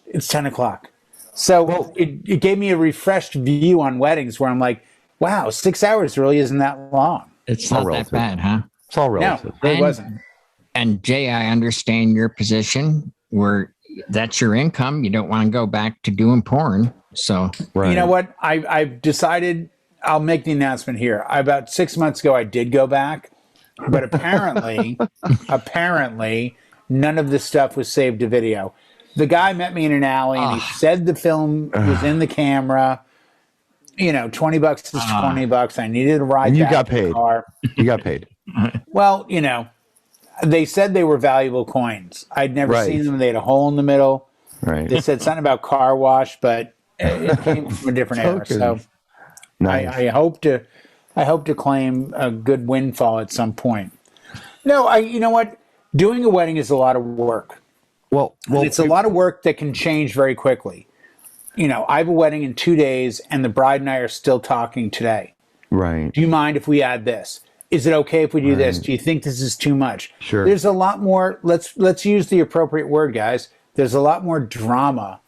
it's 10 o'clock. So it gave me a refreshed view on weddings where I'm like, wow, 6 hours really isn't that long. It's not that bad, huh? It's all relative. No, it wasn't. And Jay, I understand your position where that's your income. You don't want to go back to doing porn. So, You know what? I've decided I'll make the announcement here. About 6 months ago, I did go back, but apparently none of the stuff was saved to video. The guy met me in an alley and he said the film was in the camera. You know, $20 is $20. I needed a ride. And you back got to the paid. car. You got paid. Well, you know, they said they were valuable coins. I'd never seen them. They had a hole in the middle. Right. They said something about car wash, but it came from a different era. So nice. I hope to claim a good windfall at some point. No, you know what? Doing a wedding is a lot of work. Well, it's a lot of work that can change very quickly. You know, I have a wedding in 2 days and the bride and I are still talking today. Right. Do you mind if we add this? Is it okay if we do this? Do you think this is too much? Sure. There's a lot more. Let's use the appropriate word, guys. There's a lot more drama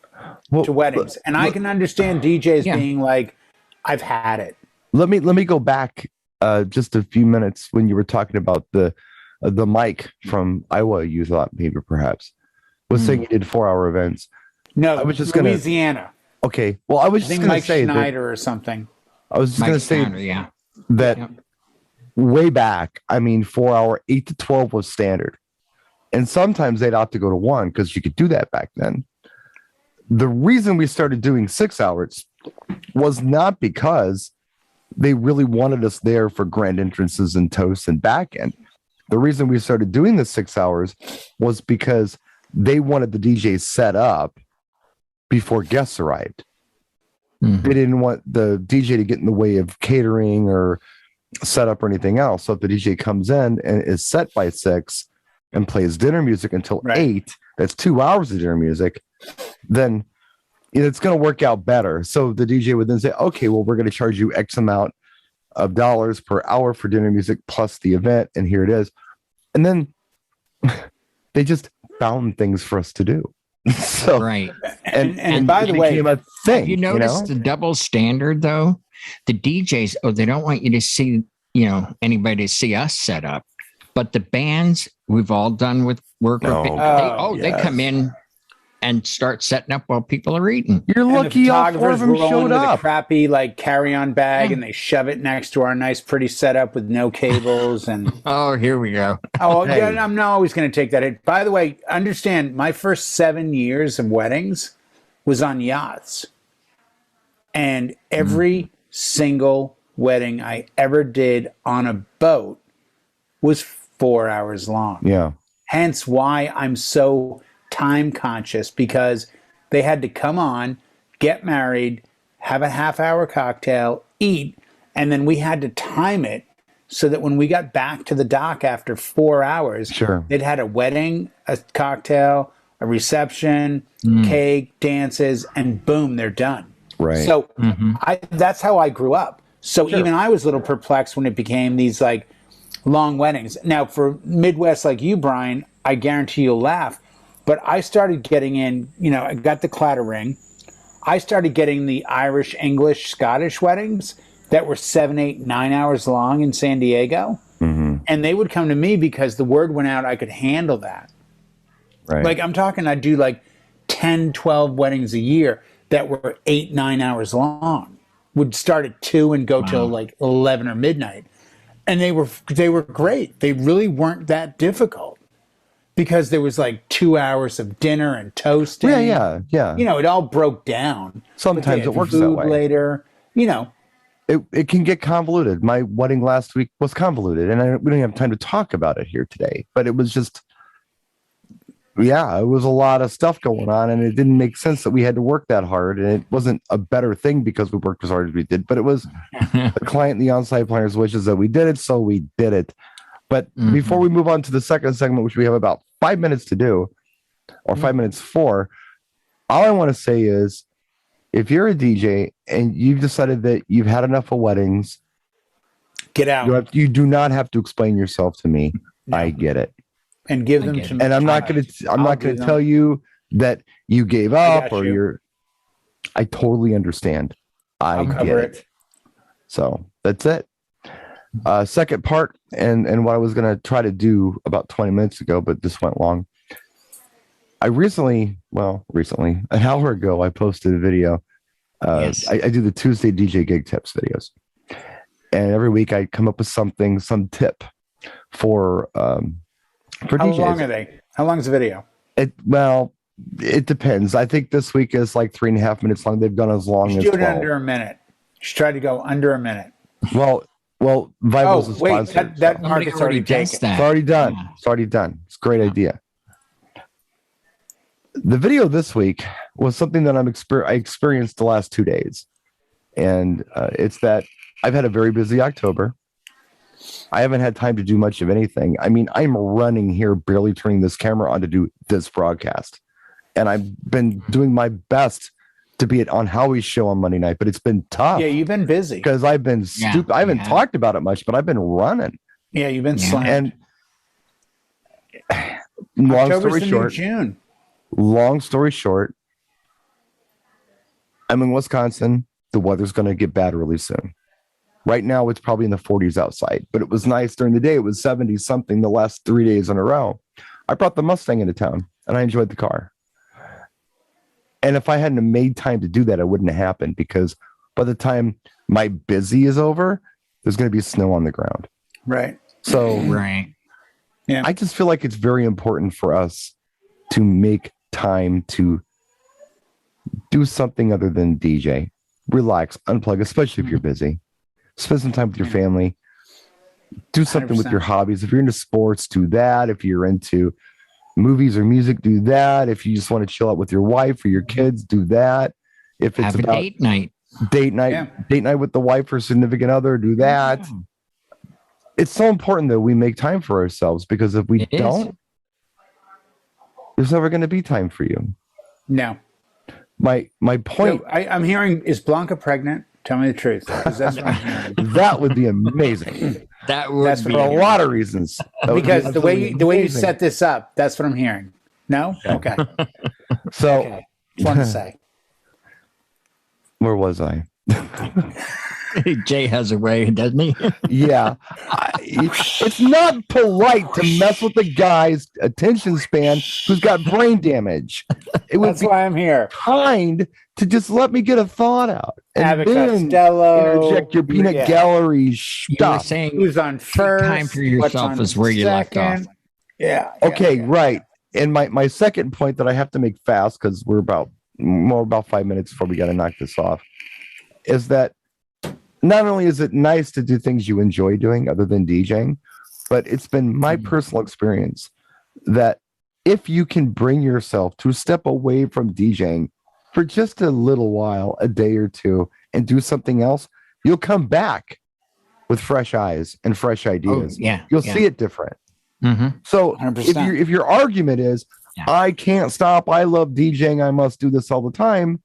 to weddings. And I can understand DJs being like, I've had it. Let me go back just a few minutes when you were talking about the Mike from Iowa. You thought maybe perhaps was saying you did 4-hour events. No, I was just Louisiana. Okay. Well, I was just going to say Schneider or something. I was just going to say that way back. I mean, 4-hour, 8 to 12 was standard, and sometimes they'd opt to go to 1 because you could do that back then. The reason we started doing 6 hours was not because they really wanted us there for grand entrances and toasts and back end. The reason we started doing the 6 hours was because they wanted the DJ set up before guests arrived. They didn't want the DJ to get in the way of catering or setup or anything else. So if the DJ comes in and is set by 6 and plays dinner music until 8, that's 2 hours of dinner music, then it's going to work out better. So the DJ would then say, okay, well, we're going to charge you X amount of dollars per hour for dinner music plus the event. And here it is. And then they just found things for us to do. So and by the way, have you noticed the double standard though? The DJs, they don't want you to see, anybody to see us set up, but the bands we've all done with work. They come in and start setting up while people are eating. You're lucky all four of them showed up. With a crappy like carry-on bag, and they shove it next to our nice, pretty setup with no cables. And oh, here we go. Oh, hey. Yeah, I'm not always going to take that hit. By the way, understand my first 7 years of weddings was on yachts, and every single wedding I ever did on a boat was 4 hours long. Yeah. Hence why I'm so time conscious, because they had to come on, get married, have a half-hour cocktail, eat, and then we had to time it so that when we got back to the dock after 4 hours, they'd had a wedding, a cocktail, a reception, cake, dances, and boom, they're done. Right. So that's how I grew up. So even I was a little perplexed when it became these like long weddings. Now for Midwest like you, Brian, I guarantee you'll laugh, but I started getting in, I got the clatter ring. I started getting the Irish, English, Scottish weddings that were 7, 8, 9 hours long in San Diego. And they would come to me because the word went out I could handle that. Right. Like I'm talking, I'd do like 10, 12 weddings a year that were 8, 9 hours long. Would start at 2 and go till like 11 or midnight. And they were great. They really weren't that difficult because there was like 2 hours of dinner and toasting. Yeah. It all broke down. Sometimes it works that way. Later, It can get convoluted. My wedding last week was convoluted, and we don't have time to talk about it here today. But it was just, it was a lot of stuff going on, and it didn't make sense that we had to work that hard. And it wasn't a better thing because we worked as hard as we did, but it was the client and the on-site planner's wishes that we did it, so we did it. But before we move on to the second segment, which we have about 5 minutes to do, or 5 minutes for, all I want to say is, if you're a DJ and you've decided that you've had enough of weddings, get out. You do not have to explain yourself to me. No. I get it. And give them to me. And I'm not going to tell you that you gave up or you're. I totally understand. I get it. So that's it. Second part, and what I was going to try to do about 20 minutes ago, but this went long. I recently, an hour ago, I posted a video. I do the Tuesday DJ gig tips videos. And every week I come up with some tip for DJs. How long are they? How long is the video? It depends. I think this week is like 3.5 minutes long. They've gone as long as 12. Do it under a minute. You should try to go under a minute. Well, Vibal's a sponsor. That market's already taken. It's already done. Yeah. It's already done. It's a great idea. The video this week was something that I experienced the last 2 days. And it's that I've had a very busy October. I haven't had time to do much of anything. I mean, I'm running here, barely turning this camera on to do this broadcast. And I've been doing my best to be on Howie's show on Monday night, but it's been tough. Yeah, you've been busy. Because I've been stupid. I haven't talked about it much, but I've been running. Yeah, you've been slammed. And long story short, I'm in Wisconsin. The weather's going to get bad really soon. Right now, it's probably in the 40s outside, but it was nice during the day. It was 70 something the last 3 days in a row. I brought the Mustang into town, and I enjoyed the car. And if I hadn't made time to do that, it wouldn't have happened, because by the time my busy is over, there's going to be snow on the ground. Right. So, yeah, I just feel like it's very important for us to make time to do something other than DJ. Relax, unplug, especially if you're busy. Spend some time with your family. Do something 100%. With your hobbies. If you're into sports, do that. If you're into movies or music, do that. If you just want to chill out with your wife or your kids, do that. If it's about date night with the wife or significant other, do that. Yeah. It's so important that we make time for ourselves, because if we don't, there's never going to be time for you. No. My point. I'm hearing, is Blanca pregnant? Tell me the truth. That's what I'm hearing. That would be amazing. That's for a lot of reasons. Because the way you set this up, that's what I'm hearing. No? Okay. So, okay. Just want to say. Where was I? Jay has a way, doesn't he? Yeah. It's not polite to mess with a guy's attention span who's got brain damage. It would That's be why I'm here. kind to just let me get a thought out and Have a then Costello. interject your peanut gallery You were stuff. saying Who's on first? time for yourself is where you left off. Yeah. Okay, right. And my second point that I have to make fast because we're about 5 minutes before we got to knock this off is that not only is it nice to do things you enjoy doing other than DJing, but it's been my personal experience that if you can bring yourself to step away from DJing for just a little while, a day or two, and do something else, you'll come back with fresh eyes and fresh ideas. You'll see it different. So 100%. If your argument is, I can't stop, I love DJing, I must do this all the time,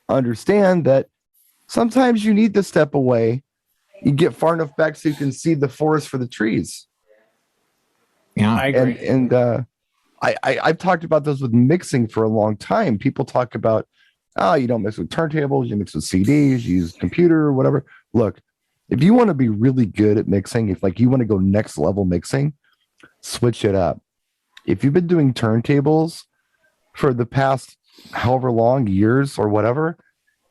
understand that sometimes you need to step away. You get far enough back so you can see the forest for the trees. Yeah, I agree. And I've talked about this with mixing for a long time. People talk about, you don't mix with turntables, you mix with CDs, you use computer or whatever. Look, if you want to be really good at mixing, if like you want to go next level mixing, switch it up. If you've been doing turntables for the past however long, years or whatever,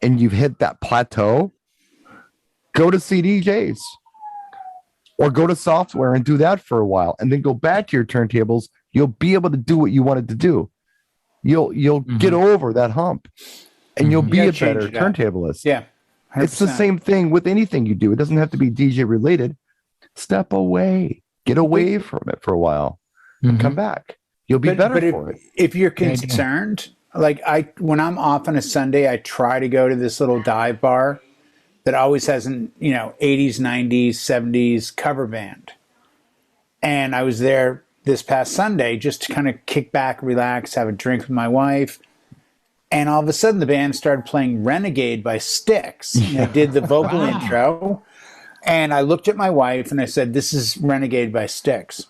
and you've hit that plateau, go to CDJs or go to software and do that for a while and then go back to your turntables. You'll be able to do what you wanted to do. You'll get over that hump and you'll be a better turntablist. Yeah. 100%. It's the same thing with anything you do. It doesn't have to be DJ related. Step away, get away from it for a while and come back. You'll be better for it. If you're concerned, like when I'm off on a Sunday, I try to go to this little dive bar that always has an 80s, 90s, 70s cover band. And I was there this past Sunday just to kind of kick back, relax, have a drink with my wife. And all of a sudden the band started playing Renegade by Styx. And they did the vocal intro. And I looked at my wife and I said, this is Renegade by Styx.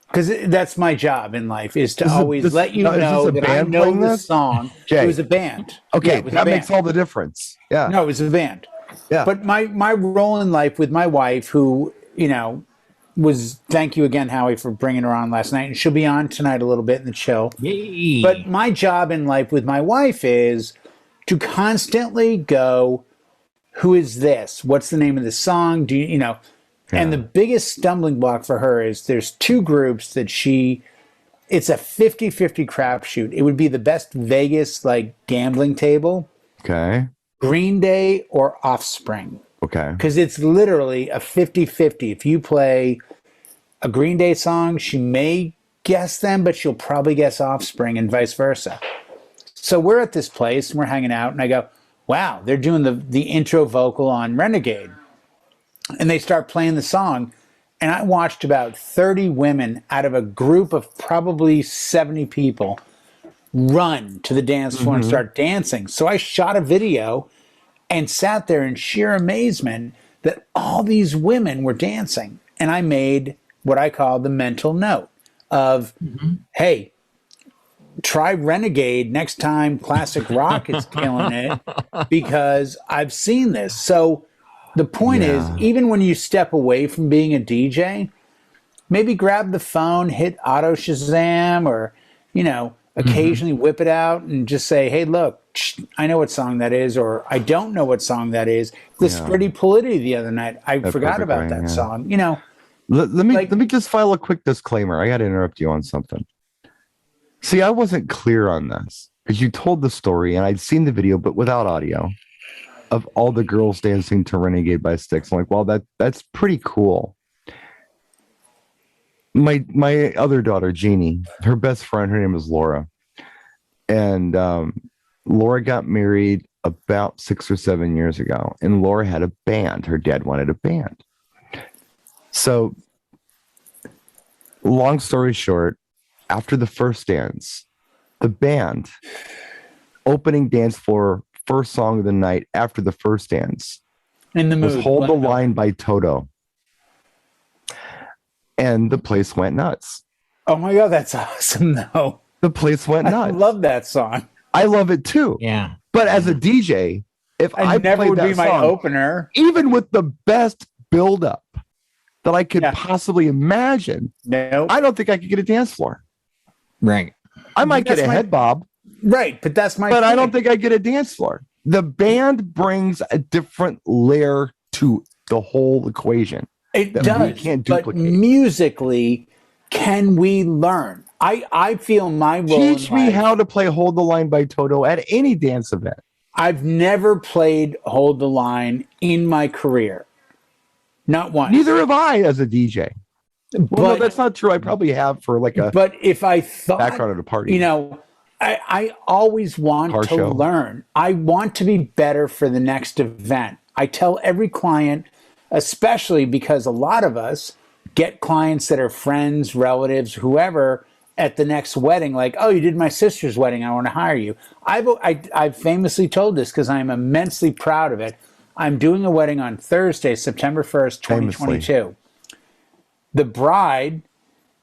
Because that's my job in life, is to always let you know that I know the song. Jay. It was a band. Okay, that makes all the difference. Yeah. No, it was a band. Yeah. But my role in life with my wife, who, was, thank you again, Howie, for bringing her on last night. And she'll be on tonight a little bit in the chill. Yay. But my job in life with my wife is to constantly go, who is this? What's the name of the song? Do you know? And the biggest stumbling block for her is there's two groups that it's a 50-50 crapshoot. It would be the best Vegas gambling table. Okay. Green Day or Offspring. Okay. Because it's literally a 50-50. If you play a Green Day song, she may guess them, but she'll probably guess Offspring and vice versa. So we're at this place and we're hanging out and I go, wow, they're doing the intro vocal on Renegade. And they start playing the song. And I watched about 30 women out of a group of probably 70 people run to the dance floor and start dancing. So I shot a video and sat there in sheer amazement that all these women were dancing. And I made what I call the mental note of, hey, try Renegade next time classic rock is killing it, because I've seen this. So the point is, even when you step away from being a DJ, maybe grab the phone, hit Auto Shazam, or, occasionally whip it out and just say, hey, look, I know what song that is, or I don't know what song that is. The Spready Polity the other night, I forgot about that song. Let me just file a quick disclaimer. I got to interrupt you on something. See, I wasn't clear on this because you told the story and I'd seen the video, but without audio, of all the girls dancing to Renegade by Styx. I'm like, well, that's pretty cool. My other daughter, Jeannie, her best friend, her name is Laura. And Laura got married about 6 or 7 years ago. And Laura had a band. Her dad wanted a band. So, long story short, after the first dance, the band, opening dance floor, first song of the night after the first dance, was Hold the Line by Toto. And the place went nuts. Oh my God, that's awesome, though. The place went nuts. I love that song. I love it too. Yeah. But as a DJ, if I never played would that be my song, opener. even with the best buildup that I could possibly imagine, No, I don't think I could get a dance floor. Right. I might get a head bob, right, but that's my. but point. I don't think I get a dance floor. The band brings a different layer to the whole equation. It that does, we can't duplicate. But musically, can we learn? I feel my role. Teach me how to play "Hold the Line" by Toto at any dance event. I've never played "Hold the Line" in my career, not once. Neither have I as a DJ. Well, no, that's not true. I probably have for like a. But if I thought background at a party, you know, I always want to learn. I want to be better for the next event. I tell every client, especially because a lot of us get clients that are friends, relatives, whoever at the next wedding, like, oh, you did my sister's wedding, I want to hire you. I've famously told this because I'm immensely proud of it. I'm doing a wedding on Thursday, September 1st, 2022. Famously. The bride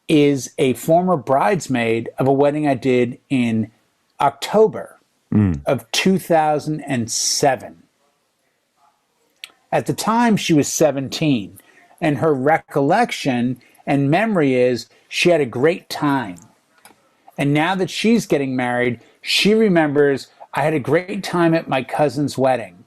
is a former bridesmaid of a wedding I did in October of 2007. At the time, she was 17, and her recollection and memory is she had a great time. And now that she's getting married, she remembers, I had a great time at my cousin's wedding.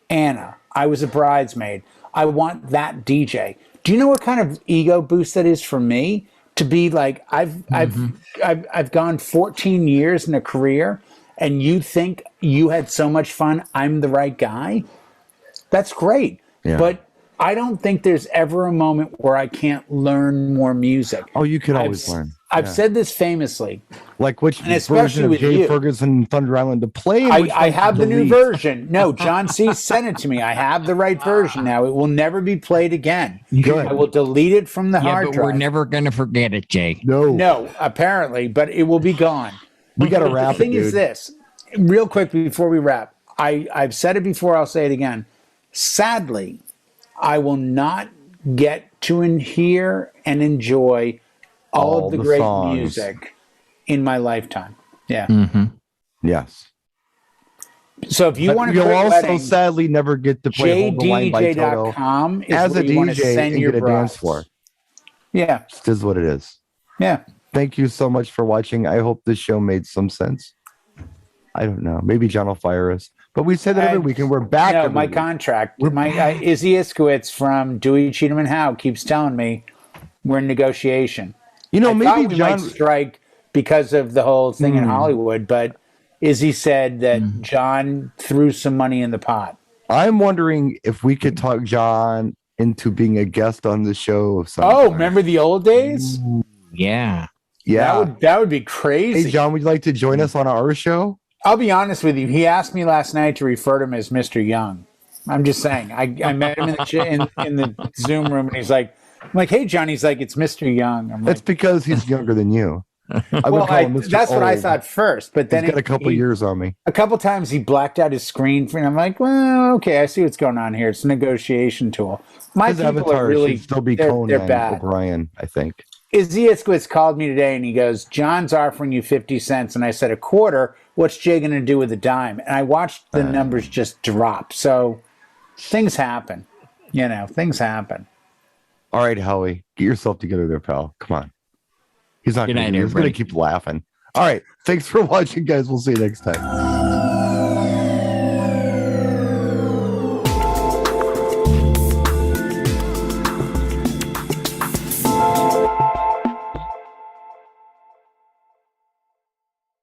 Anna, I was a bridesmaid. I want that DJ. Do you know what kind of ego boost that is for me? To be like, I've gone 14 years in a career, and you think you had so much fun, I'm the right guy? That's great. Yeah. But I don't think there's ever a moment where I can't learn more music. Oh, you can always learn. I've said this famously. Like which version of Jay Ferguson Thunder Island to play? I have the new version. No, John C. sent it to me. I have the right version now. It will never be played again. Good. I will delete it from the hard drive. We're never going to forget it, Jay. No, apparently, but it will be gone. We got to wrap. The thing is this, real quick before we wrap. I've said it before. I'll say it again. Sadly, I will not get to hear and enjoy all of the great songs. Music in my lifetime. Yeah. Mm-hmm. Yes. So if you want to, you'll also sadly never get to play Hold the Line by Toto as a DJ and get a dance floor. Yeah. This is what it is. Yeah. Thank you so much for watching. I hope this show made some sense. I don't know. Maybe John will fire us. But we say that every week, and we're back. No, my contract. Izzy Iskowitz from Dewey, Cheatham, and Howe keeps telling me we're in negotiation. You know, maybe we might strike because of the whole thing in Hollywood, but Izzy said that John threw some money in the pot. I'm wondering if we could talk John into being a guest on the show of some kind. Remember the old days? Ooh, yeah. That would be crazy. Hey, John, would you like to join us on our show? I'll be honest with you. He asked me last night to refer to him as Mr. Young. I'm just saying. I met him in the Zoom room, and I'm like, hey, John. He's like, it's Mr. Young. That's because he's younger than you. That's what I thought first, but then he's got a couple years on me. A couple times he blacked out his screen for me. I'm like, well, okay, I see what's going on here. It's a negotiation tool. My his people avatar are really should still be Conan O'Brien, I think. Izzy Iskowitz called me today and he goes, John's offering you 50 cents. And I said, a quarter? What's Jay going to do with a dime? And I watched the numbers just drop. So things happen. Things happen. All right, Howie, get yourself together there, pal. Come on. He's not going to. He's going to keep laughing. All right. Thanks for watching, guys. We'll see you next time.